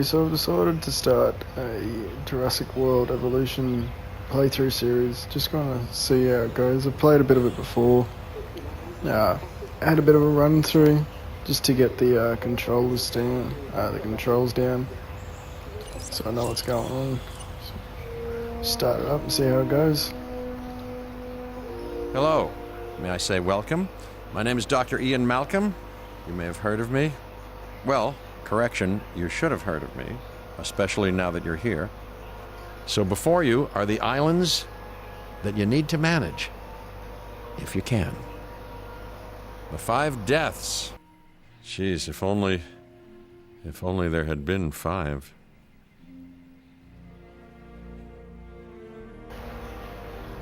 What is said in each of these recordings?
so I've decided to start a Jurassic World Evolution playthrough series. Just gonna see how it goes. I've played a bit of it before. I had a bit of a run through just to get the controls down, so I know what's going on. Start it up and see how it goes. Hello. May I say welcome? My name is Dr. Ian Malcolm. You may have heard of me. Well, correction, you should have heard of me, especially now that you're here. So before you are the islands that you need to manage, if you can. The 5 deaths. Jeez, if only there had been 5.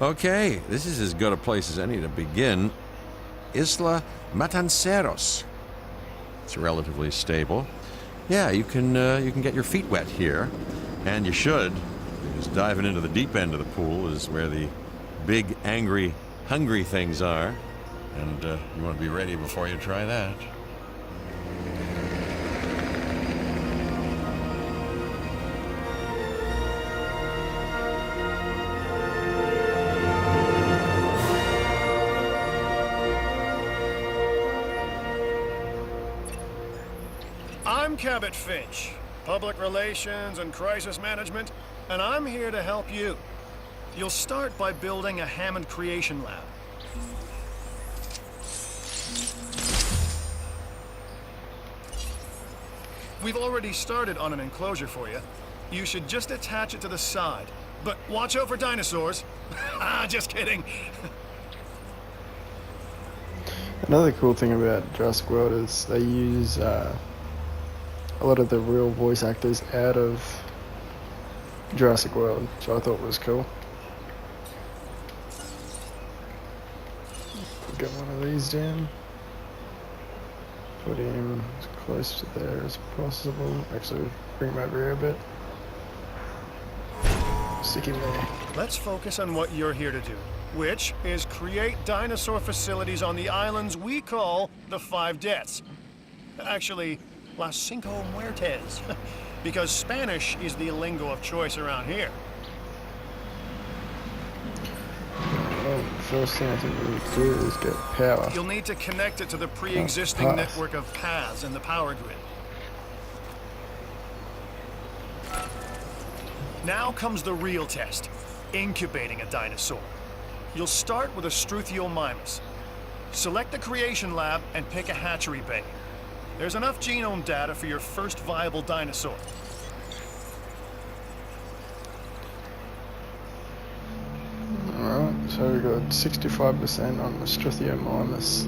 Okay, this is as good a place as any to begin. Isla Matanceros. It's relatively stable. Yeah, you can get your feet wet here, and you should, because diving into the deep end of the pool is where the big, angry, hungry things are, and you want to be ready before you try that. I'm Cabot Finch, Public Relations and Crisis Management, and I'm here to help you. You'll start by building a Hammond Creation Lab. We've already started on an enclosure for you. You should just attach it to the side. But watch out for dinosaurs. Just kidding. Another cool thing about Jurassic World is they use a lot of the real voice actors out of Jurassic World, which I thought was cool. Get one of these down. Put him as close to there as possible. Actually, bring him over here a bit. Stick him there. Let's focus on what you're here to do, which is create dinosaur facilities on the islands we call the 5 Deaths. Actually, Las Cinco Muertes, because Spanish is the lingo of choice around here. Well, first thing I think we need to do is get power. You'll need to connect it to the pre-existing network of paths in the power grid. Now comes the real test, incubating a dinosaur. You'll start with a Struthiomimus. Select the creation lab and pick a hatchery bay. There's enough genome data for your first viable dinosaur. Alright, so we got 65% on the Struthiomimus.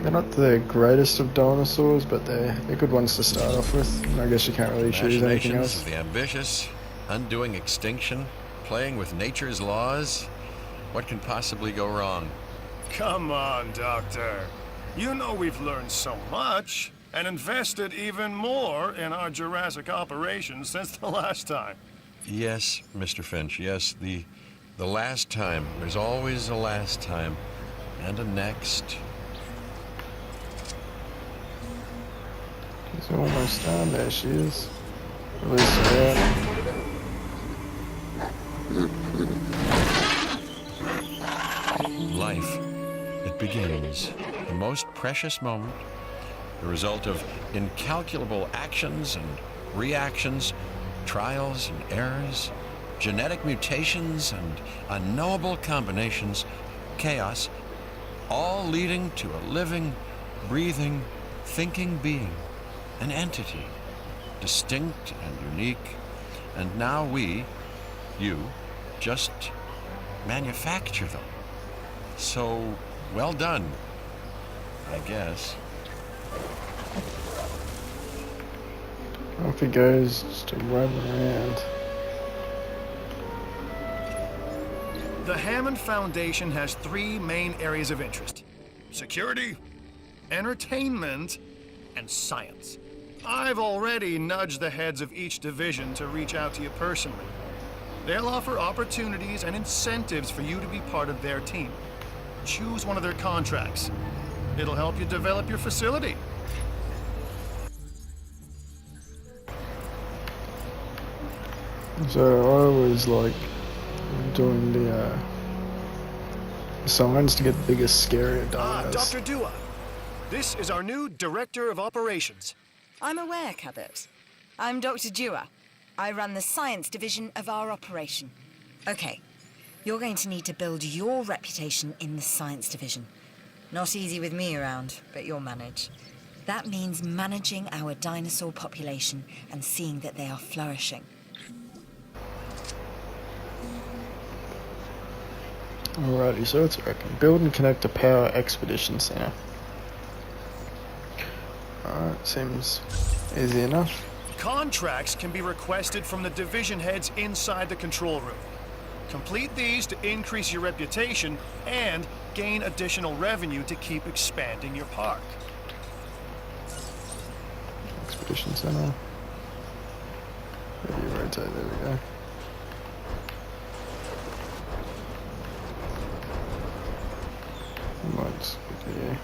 They're not the greatest of dinosaurs, but they're good ones to start off with. I guess you can't really choose anything else. Of the ambitious, undoing extinction, playing with nature's laws. What can possibly go wrong? Come on, Doctor. You know we've learned so much, and invested even more in our Jurassic operations since the last time. Yes, Mr. Finch, yes, the last time. There's always a last time, and a next. She's almost done. There she is. Release her out. Life. It begins. The most precious moment, the result of incalculable actions and reactions, trials and errors, genetic mutations and unknowable combinations, chaos, all leading to a living, breathing, thinking being, an entity, distinct and unique, and now we, you, just manufacture them. So, well done, I guess. Off he goes, just running around. The Hammond Foundation has 3 main areas of interest: security, entertainment, and science. I've already nudged the heads of each division to reach out to you personally. They'll offer opportunities and incentives for you to be part of their team. Choose one of their contracts. It'll help you develop your facility. So I always like doing the signs to get the biggest, scarier dinos. Dr. Dua. This is our new Director of Operations. I'm aware, Cabot. I'm Dr. Dua. I run the science division of our operation. Okay, you're going to need to build your reputation in the science division. Not easy with me around, but you'll manage. That means managing our dinosaur population and seeing that they are flourishing. Alrighty, so it's reckon. Build and connect a power expedition center. Alright, seems easy enough. Contracts can be requested from the division heads inside the control room. Complete these to increase your reputation and gain additional revenue to keep expanding your park. Expedition center. Maybe rotate, there we go. Might just go here.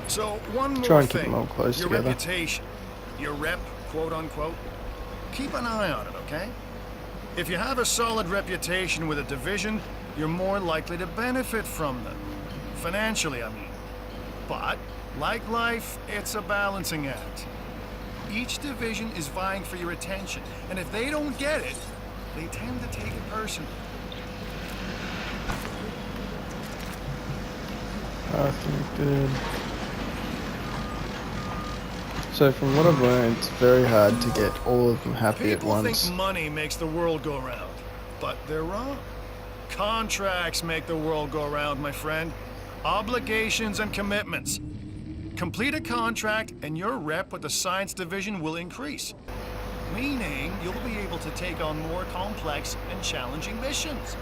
So, one more Try and keep thing. them all close your together. reputation, your rep, quote unquote. Keep an eye on it, okay? If you have a solid reputation with a division, you're more likely to benefit from them. Financially, I mean. But, like life, it's a balancing act. Each division is vying for your attention, and if they don't get it, they tend to take it personally. Connected. So from what I've learned, it's very hard to get all of them happy at People once. think money makes the world go round, but they're wrong. Contracts make the world go round, my friend. Obligations and commitments. Complete a contract and your rep with the science division will increase. Meaning you'll be able to take on more complex and challenging missions.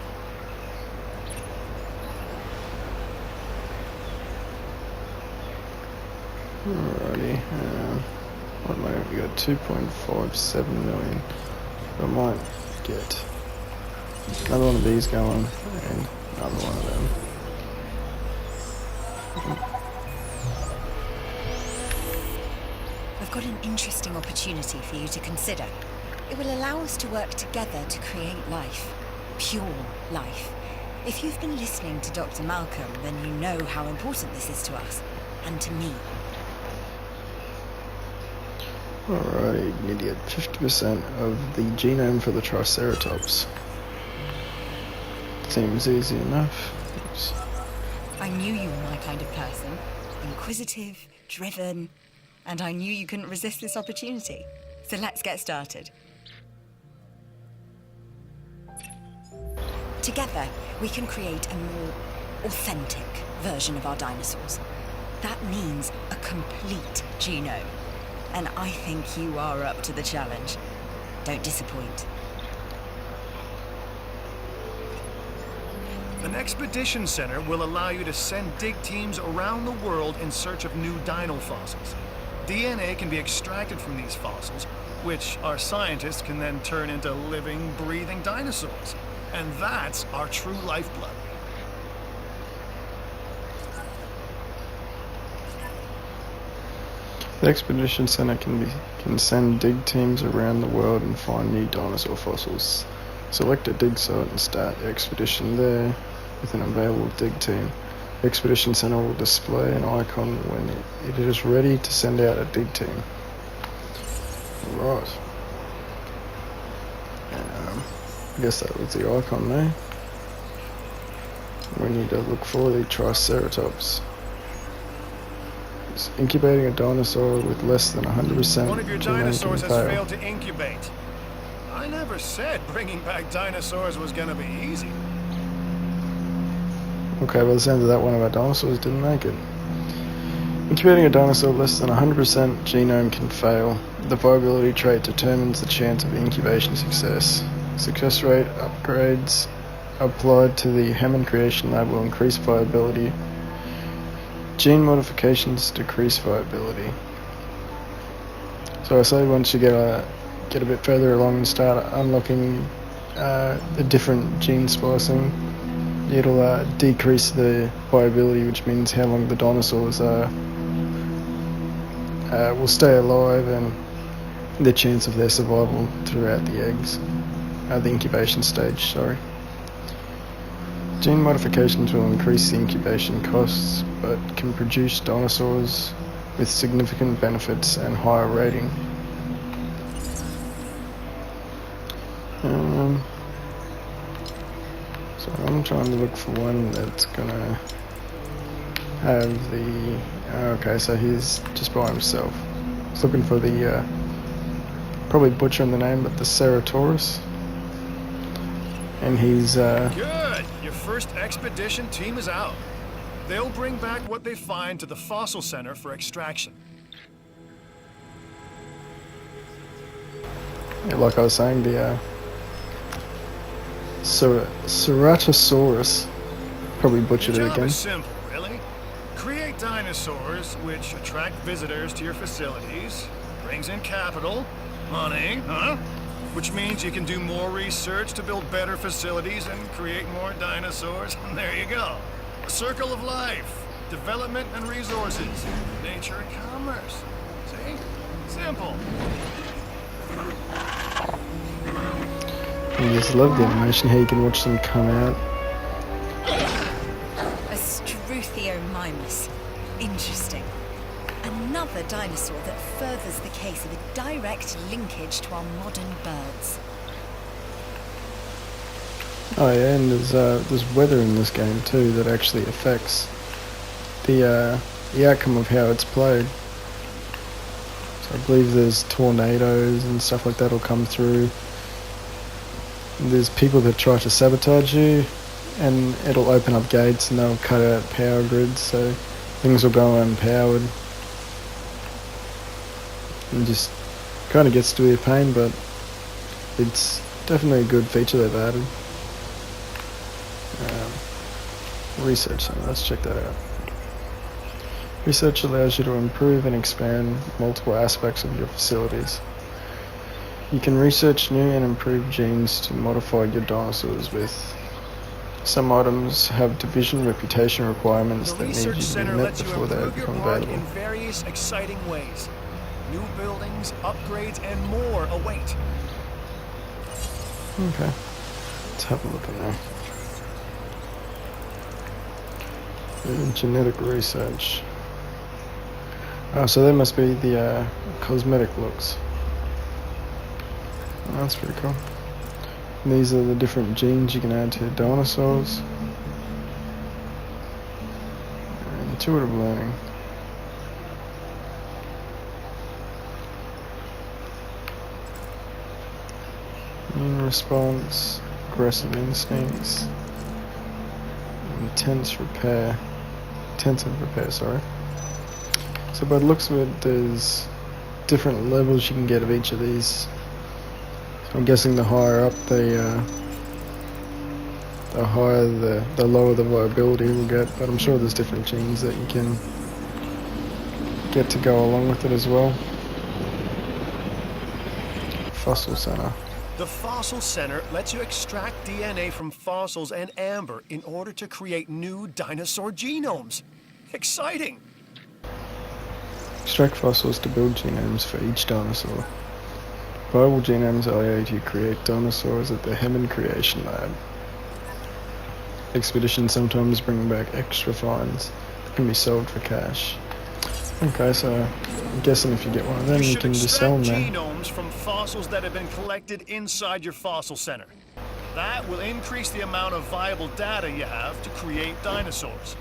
Alrighty. What am I? We got 2.57 million. I might get another one of these going and another one of them. I've got an interesting opportunity for you to consider. It will allow us to work together to create life. Pure life. If you've been listening to Dr. Malcolm, then you know how important this is to us. And to me. Alrighty, we need to get 50% of the genome for the Triceratops. Seems easy enough. Oops. I knew you were my kind of person. Inquisitive, driven, and I knew you couldn't resist this opportunity. So let's get started. Together, we can create a more authentic version of our dinosaurs. That means a complete genome. And I think you are up to the challenge. Don't disappoint. An expedition center will allow you to send dig teams around the world in search of new dino fossils. DNA can be extracted from these fossils, which our scientists can then turn into living, breathing dinosaurs. And that's our true lifeblood. The Expedition Center can send dig teams around the world and find new dinosaur fossils. Select a dig site and start the expedition there with an available dig team. The Expedition Center will display an icon when it is ready to send out a dig team. Right. I guess that was the icon there. We need to look for the Triceratops. It's incubating a dinosaur with less than 100% One of your genome dinosaurs can has fail. failed to incubate. I never said bringing back dinosaurs was gonna be easy. Okay, by the sounds of that, one of our dinosaurs didn't make it. Incubating a dinosaur less than 100% genome can fail. The viability trait determines the chance of incubation success. Success rate upgrades applied to the Hammond Creation Lab will increase viability. Gene modifications decrease viability. So I say once you get a bit further along and start unlocking the different gene splicing, it'll decrease the viability, which means how long the dinosaurs are will stay alive and the chance of their survival throughout the eggs, the incubation stage, sorry. Gene modifications will increase the incubation costs, but can produce dinosaurs with significant benefits and higher rating. So I'm trying to look for one that's gonna have the... okay, so he's just by himself. He's looking for the, probably butchering the name, but the Ceratosaurus. And he's, Good! Your first expedition team is out. They'll bring back what they find to the fossil center for extraction. yeah, like I was saying, the, Ceratosaurus. Probably butchered Your it job again. is simple, really. Create dinosaurs which attract visitors to your facilities, brings in capital, money, huh? Which means you can do more research to build better facilities and create more dinosaurs, and there you go. A circle of life, development and resources, nature and commerce. See? Simple. I just love the animation, how you can watch them come out. A Struthiomimus. Interesting. Another dinosaur that furthers the case of a direct linkage to our modern birds. Oh yeah, and there's weather in this game too that actually affects the outcome of how it's played. So I believe there's tornadoes and stuff like that will come through. There's people that try to sabotage you, and it'll open up gates and they'll cut out power grids, so things will go unpowered. And just kind of gets to be a pain, but it's definitely a good feature they've added. Research center, let's check that out. Research allows you to improve and expand multiple aspects of your facilities. You can research new and improved genes to modify your dinosaurs with. Some items have division reputation requirements The that need research you to center be met lets you before they improve your become park available. in various exciting ways. New buildings, upgrades, and more await. Okay, let's have a look in there. Genetic research. Oh, so that must be the cosmetic looks. Oh, that's pretty cool. And these are the different genes you can add to dinosaurs. Intuitive learning. Immune response, aggressive instincts, intensive repair, sorry. So by the looks of it, there's different levels you can get of each of these. So I'm guessing the higher up the higher the lower the viability will get, but I'm sure there's different genes that you can get to go along with it as well. Fossil center. The Fossil Center lets you extract DNA from fossils and amber in order to create new dinosaur genomes. Exciting! Extract fossils to build genomes for each dinosaur. Viable genomes allow you to create dinosaurs at the Hammond Creation Lab. Expeditions sometimes bring back extra finds that can be sold for cash. Okay, so I'm guessing if you get one of them, you can just sell them extract there. genomes from fossils that have been collected inside your fossil center. That will increase the amount of viable data you have to create dinosaurs.